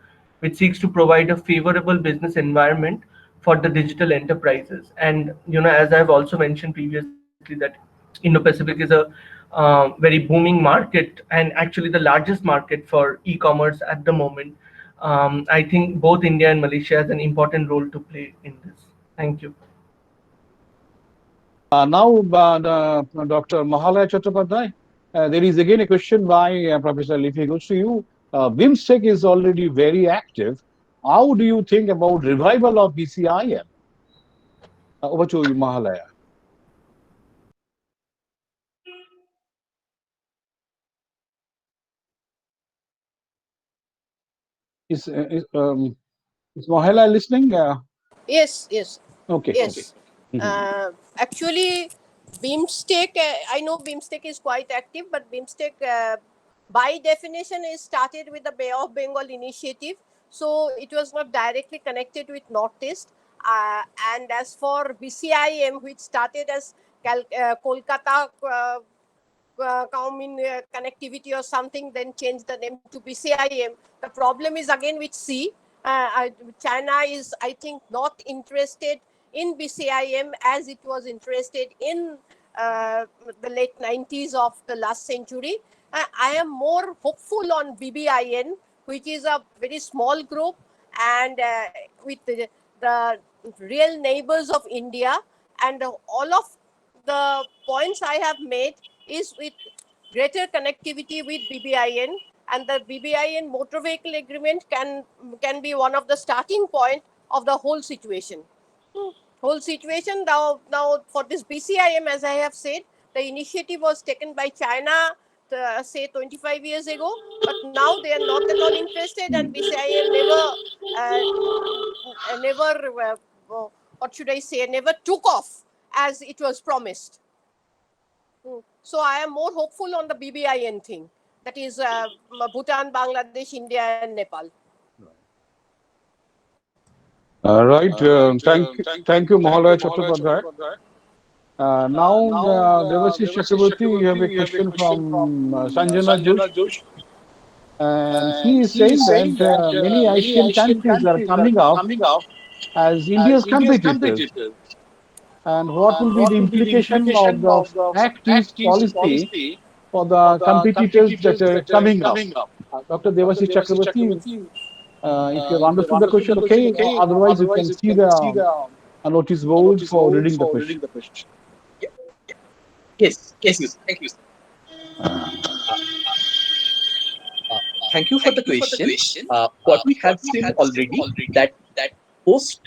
which seeks to provide a favorable business environment for the digital enterprises. And as I've also mentioned previously, that Indo-Pacific is a very booming market, and actually the largest market for e-commerce at the moment. I think both India and Malaysia has an important role to play in this. Thank you. Now, Dr. Mahalaya Chattopadhyay, there is again a question by Professor Lipi Ghosh to you. BIMSTEC is already very active. How do you think about revival of BCIM? Over to you, Mahalaya. Is, uh, is, um, is Mahalaya listening? Yes, yes, Okay, okay. yes. Mhm. Actually, BIMSTEC, I know BIMSTEC is quite active, but BIMSTEC, by definition, is started with the Bay of Bengal initiative. So it was not directly connected with Northeast. And as for BCIM, which started as Kolkata come in connectivity or something, then change the name to BCIM. The problem is again with C. China is, I think, not interested in BCIM as it was interested in the late 90s of the last century. I am more hopeful on BBIN, which is a very small group and with the real neighbors of India, and all of the points I have made is with greater connectivity with BBIN, and the BBIN motor vehicle agreement can be one of the starting point of the whole situation. Whole situation now for this BCIM, as I have said, the initiative was taken by China, say 25 years ago, but now they are not at all interested, and BCIM never what should I say, never took off as it was promised. So I am more hopeful on the BBIN thing. That is Bhutan, Bangladesh, India, and Nepal. Right. Thank you, Mahalaya Chattopadhyay. Now, Devashish Chakraborty, you have a question from Sanjana Josh, and she is saying that many Asian countries are coming up as India's competitors. And what will be the implication of the Act East policy for the competitors that are coming up? Dr. Devashish Chakraborty, if you have understood the question, okay. Otherwise, you can see the notice board for reading the question. Yes, thank you. Thank you for the question. What we have seen already that post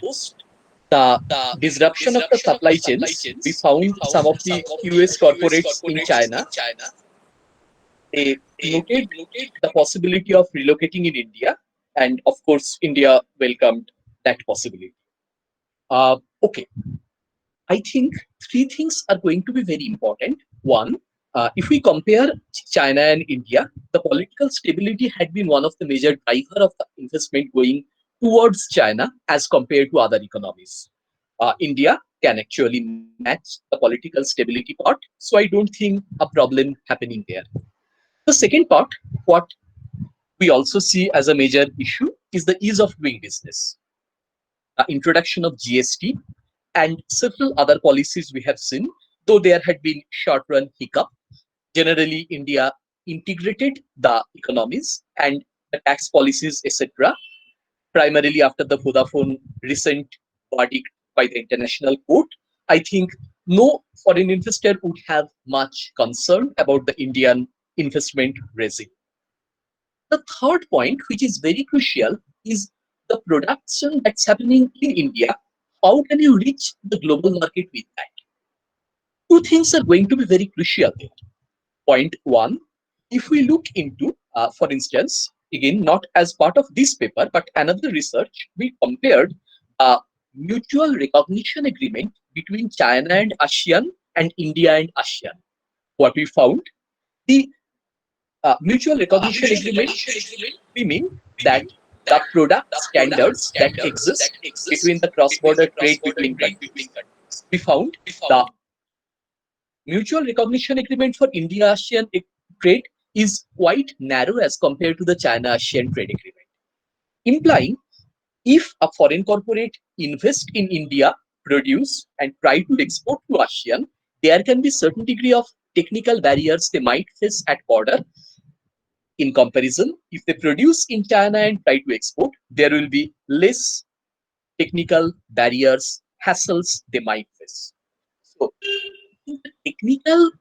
the disruption of the supply chains, we found some of the US corporates in China. They noted the possibility of relocating in India, and of course, India welcomed that possibility. Okay, I think three things are going to be very important. One, if we compare China and India, the political stability had been one of the major driver of the investment going towards China as compared to other economies. India can actually match the political stability part, so I don't think a problem happening there. The second part, what we also see as a major issue is the ease of doing business. Introduction of GST and several other policies we have seen, though there had been short-run hiccup. Generally, India integrated the economies and the tax policies, etc. Primarily after the Vodafone recent verdict by the International Court, I think no foreign investor would have much concern about the Indian investment regime. The third point, which is very crucial, is the production that's happening in India. How can you reach the global market with that? Two things are going to be very crucial there. Point one, if we look into, for instance, again, not as part of this paper, but another research, we compared a mutual recognition agreement between China and ASEAN and India and ASEAN. What we found, the mutual recognition agreement, we mean that the product standards that exist between the cross-border trade between countries. We found the mutual recognition agreement for India-ASEAN trade is quite narrow as compared to the China-ASEAN trade agreement, implying if a foreign corporate invest in India, produce and try to export to ASEAN, there can be certain degree of technical barriers they might face at border. In comparison, if they produce in China and try to export, there will be less technical barriers, hassles they might face. So, the technical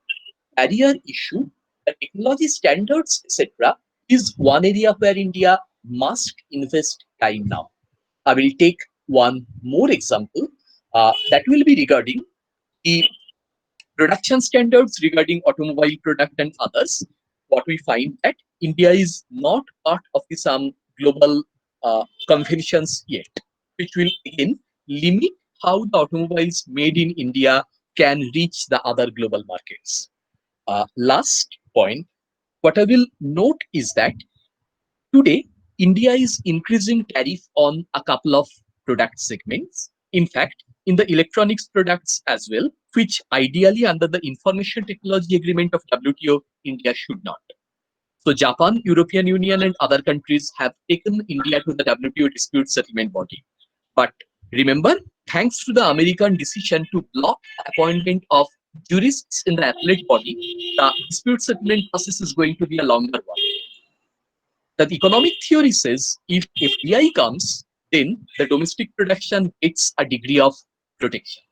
barrier issue, the technology standards, etc., is one area where India must invest time now. I will take one more example that will be regarding the production standards regarding automobile product and others. What we find that India is not part of the some global conventions yet, which will again limit how the automobiles made in India can reach the other global markets. Last point, what I will note is that today India is increasing tariff on a couple of product segments. In fact, in the electronics products as well, which ideally under the Information Technology Agreement of WTO, India should not. So Japan, European Union, and other countries have taken India to the WTO dispute settlement body. But remember, thanks to the American decision to block appointment of jurists in the appellate body, the dispute settlement process is going to be a longer one. The economic theory says if FDI comes, then the domestic production gets a degree of protection.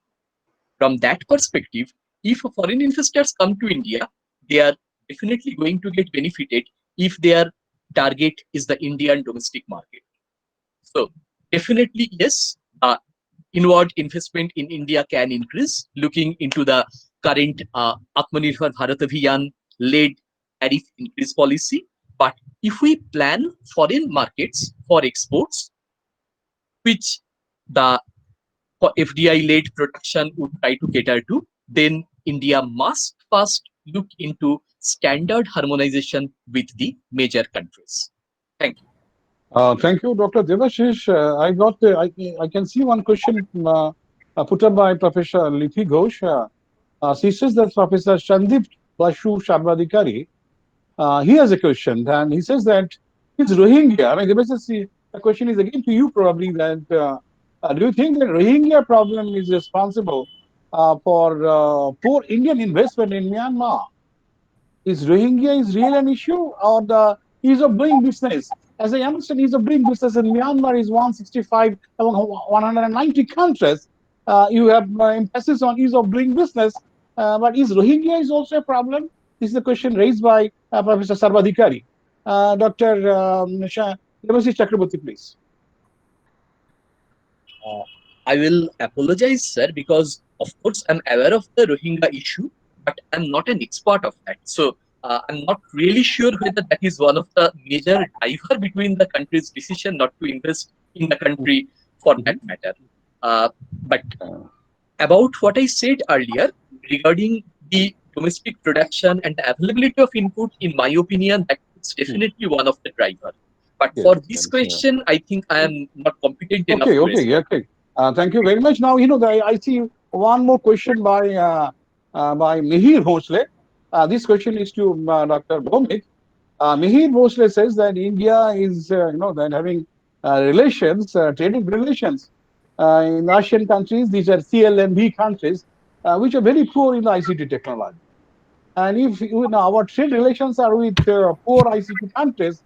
From that perspective, if foreign investors come to India, they are definitely going to get benefited if their target is the Indian domestic market. So definitely, yes, inward investment in India can increase, looking into the current Atmanirbhar Bharat Abhiyan led tariff increase policy. But if we plan foreign markets for exports, which the FDI-led production would try to cater to, then India must first look into standard harmonization with the major countries. Thank you. Thank you, Dr. Devashish. I can see one question put up by Professor Lithi Ghosh. She says that Professor Chandip Bashu Shabadikari, he has a question, and he says that it's Rohingya. I mean, the question is again to you probably that do you think that Rohingya problem is responsible for poor Indian investment in Myanmar? Is Rohingya is real an issue or the ease of doing business? As I understand, ease of doing business in Myanmar is 165 among 190 countries. You have emphasis on ease of doing business, but is Rohingya is also a problem? This is the question raised by Professor Sarvadhikari. Dr. Devashish Chakraborty, please. Uh, I will apologize, sir, because of course I'm aware of the Rohingya issue, but I'm not an expert of that. So I'm not really sure whether that is one of the major driver between the country's decision not to invest in the country for that matter. But about what I said earlier regarding the domestic production and the availability of input, in my opinion, that is definitely one of the drivers. But for this question, I think I am not competent enough to respond. Okay. Thank you very much. Now, I see one more question by Mihir Bhosle. This question is to Dr. Bhomik. Mihir Bhosle says that India is, that having relations, trading relations in Asian countries. These are CLMV countries, which are very poor in the ICT technology. And if our trade relations are with poor ICT countries,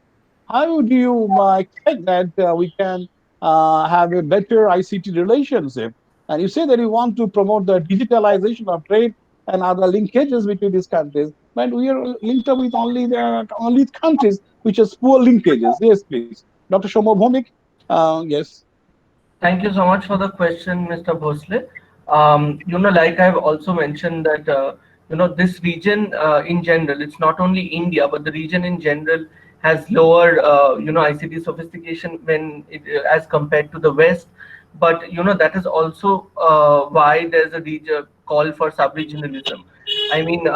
how do you expect that we can have a better ICT relationship? And you say that you want to promote the digitalization of trade and other linkages between these countries, but we are linked up with only countries which has poor linkages. Yes, please, Dr. Shomo Bhomik. Yes. Thank you so much for the question, Mr. Bhosle. Like I've also mentioned that, this region in general, it's not only India, but the region in general has lower, ICT sophistication as compared to the West. But, that is also why there's a call for sub-regionalism. I mean,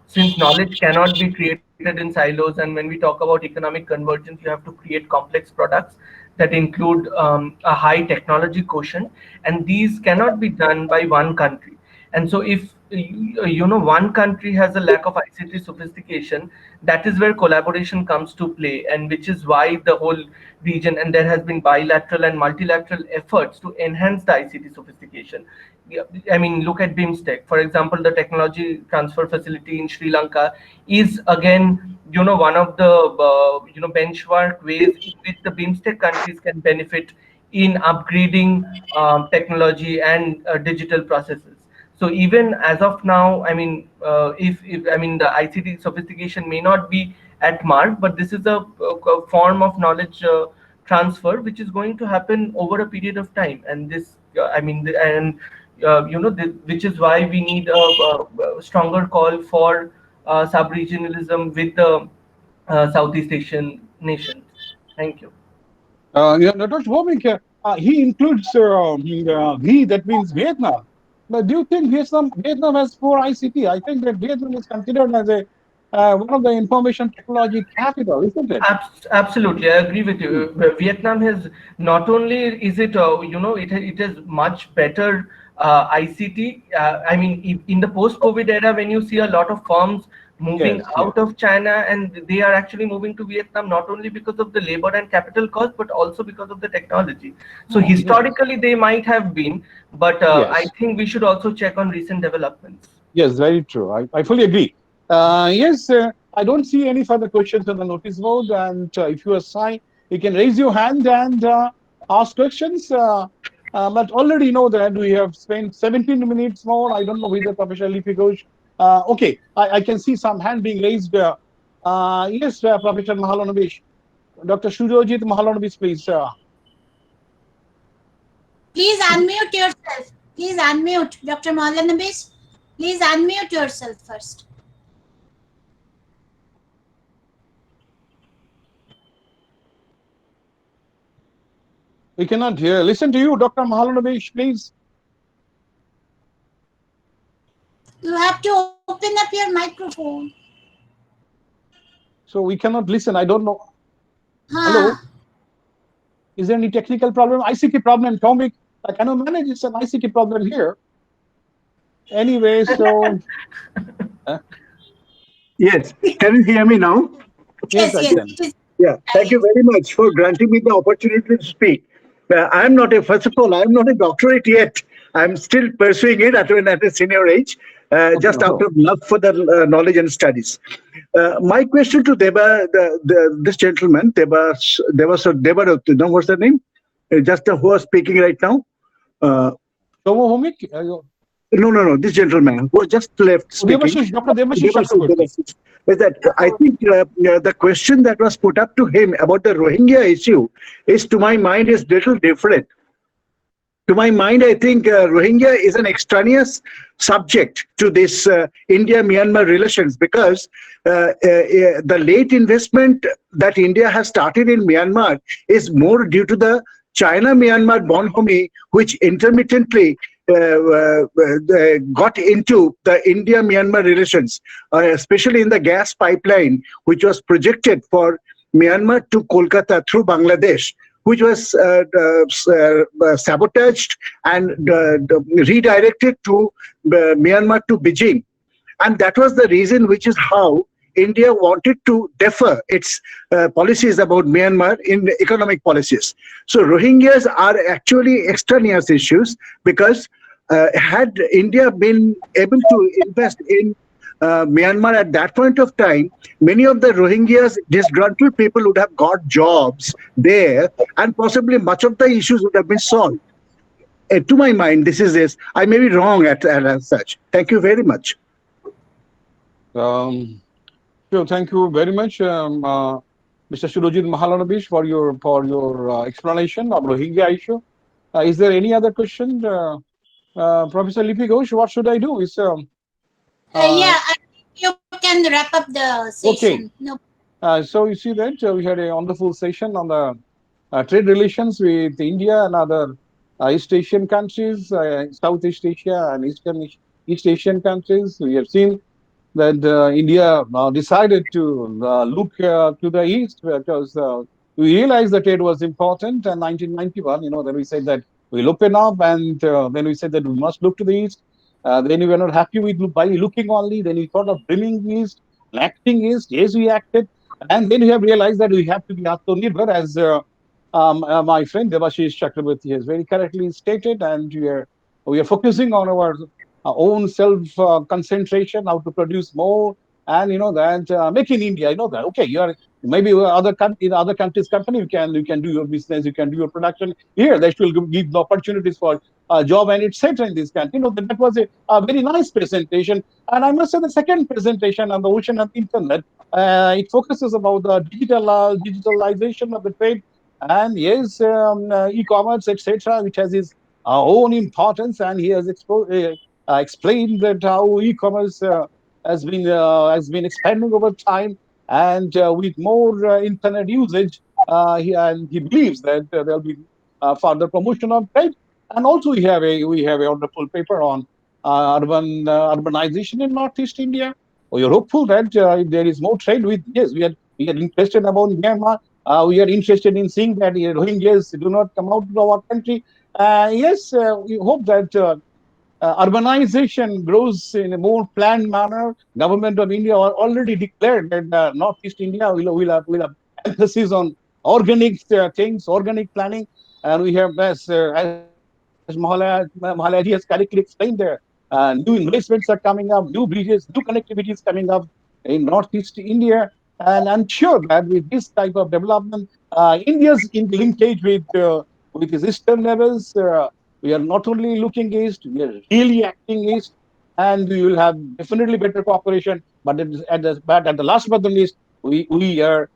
since knowledge cannot be created in silos, and when we talk about economic convergence, you have to create complex products that include a high technology quotient, and these cannot be done by one country. And so if one country has a lack of ICT sophistication, that is where collaboration comes to play, and which is why the whole region, and there has been bilateral and multilateral efforts to enhance the ICT sophistication. Yeah, I mean, look at BIMSTEC, for example. The technology transfer facility in Sri Lanka is again, one of the benchmark ways in which the BIMSTEC countries can benefit in upgrading technology and digital processes. So even as of now, I mean, if I mean the ICT sophistication may not be at mark, but this is a form of knowledge transfer which is going to happen over a period of time, and this which is why we need a stronger call for sub-regionalism with the Southeast Asian nations. Thank you. Yeah, Dr. Bhomik, he includes V, that means Vietnam. But do you think Vietnam has poor ICT? I think that Vietnam is considered as a one of the information technology capital, isn't it? Absolutely, I agree with you. Vietnam has not only is it it is much better ICT. I mean, in the post-COVID era, when you see a lot of firms moving Yes, yes, out of China and they are actually moving to Vietnam, not only because of the labor and capital cost, but also because of the technology. So yes, historically, they might have been, but I yes. think we should also check on recent developments. Yes, very true. I fully agree. Yes, I don't see any further questions on the notice board. And if you assign, you can raise your hand and ask questions. But already know that we have spent 17 minutes more. I don't know whether Professor Lipi Ghosh. Okay, I can see some hand being raised. Yes, Professor Mahalanobis. Dr. Shurojit Mahalanobis, please. Please unmute yourself. Please unmute. Dr. Maulanabis, please unmute yourself first. We cannot hear. Listen to you, Dr. Mahalanobis, please. You have to open up your microphone. So we cannot listen. I don't know. Huh. Hello? Is there any technical problem? ICT problem, Tomik. I cannot manage. It's an ICT problem here. Anyway, so Yes. Can you hear me now? yes, Yes, I yes. can. Please. Yeah. Thank you very much for granting me the opportunity to speak. I'm not a, first of all, I'm not a doctorate yet. I'm still pursuing it at a senior age, just out Oh, of love for the knowledge and studies. My question to this gentleman, Deba, you know what's the name? Just who was speaking right now? Uh, Tomo Homik, no. This gentleman who just left speaking, Devashish, Dr. Devashish Devashish, Chakraborty. is that I think the question that was put up to him about the Rohingya issue is, to my mind, is little different. To my mind, I think Rohingya is an extraneous subject to this India-Myanmar relations, because the late investment that India has started in Myanmar is more due to the China-Myanmar bonhomie, which intermittently got into the India-Myanmar relations, especially in the gas pipeline, which was projected for Myanmar to Kolkata through Bangladesh, which was sabotaged and redirected to Myanmar to Beijing. And that was the reason, which is how India wanted to defer its policies about Myanmar in economic policies. So Rohingyas are actually extraneous issues, because had India been able to invest in Myanmar at that point of time, many of the Rohingyas, disgruntled people, would have got jobs there, and possibly much of the issues would have been solved. To my mind, this is this. I may be wrong as such. Thank you very much. Um, so thank you very much, Mr. Shurojit Mahalanobis, for your explanation of Rohingya issue. Is there any other question, Professor Lipi Ghosh? What should I do? Uh, Yeah, I think you can wrap up the session. okay. No. So you see that we had a wonderful session on the trade relations with India and other East Asian countries, Southeast Asia and East Asian countries. We have seen that India decided to look to the east, because we realized that it was important. And 1991, then we said that we'll open up, and then we said that we must look to the east. Then we were not happy with by looking only. Then we thought of bringing east, acting east. Yes, we acted, and then we have realized that we have to be Atmanirbhar, as my friend Devashish Chakraborty has very correctly stated, and we are focusing on our own self concentration, how to produce more, and that make in India. That okay, you are maybe in other countries' company, you can do your business, you can do your production here. They will give the opportunities for job and etc. in this country. That was a very nice presentation, and I must say the second presentation on the ocean and internet. It focuses about the digitalization of the trade, and yes, e-commerce, etc., which has its own importance, and he has explained that how e-commerce has been expanding over time, and with more internet usage, he believes that there'll be further promotion of trade. And also we have a wonderful paper on urbanization in Northeast India. We are hopeful that if there is more trade with, yes, we are interested about Myanmar. We are interested in seeing that Rohingyas do not come out to our country. Yes, we hope that urbanization grows in a more planned manner. Government of India already declared that Northeast India will have emphasis on organic things, organic planning, and we have as Mahalaya ji has correctly explained there. New investments are coming up, new bridges, new connectivities coming up in Northeast India, and I'm sure that with this type of development, India's in linkage with its eastern levels. We are not only looking east, we are really acting east, and we will have definitely better cooperation. But at the last but not least, we are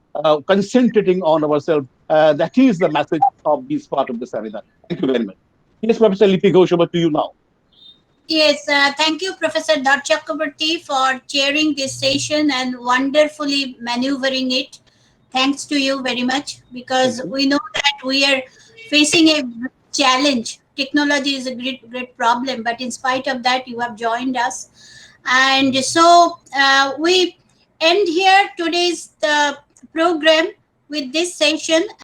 concentrating on ourselves. That is the message of this part of the seminar. Thank you very much. Yes, Professor Lipi Ghosh, over to you now. Yes, thank you, Professor Dot Chakraborty, for chairing this session and wonderfully maneuvering it. Thanks to you very much, Thank because you. we know that we are facing a challenge. Technology is a great problem, but in spite of that, you have joined us. And so we end here today's program with this session.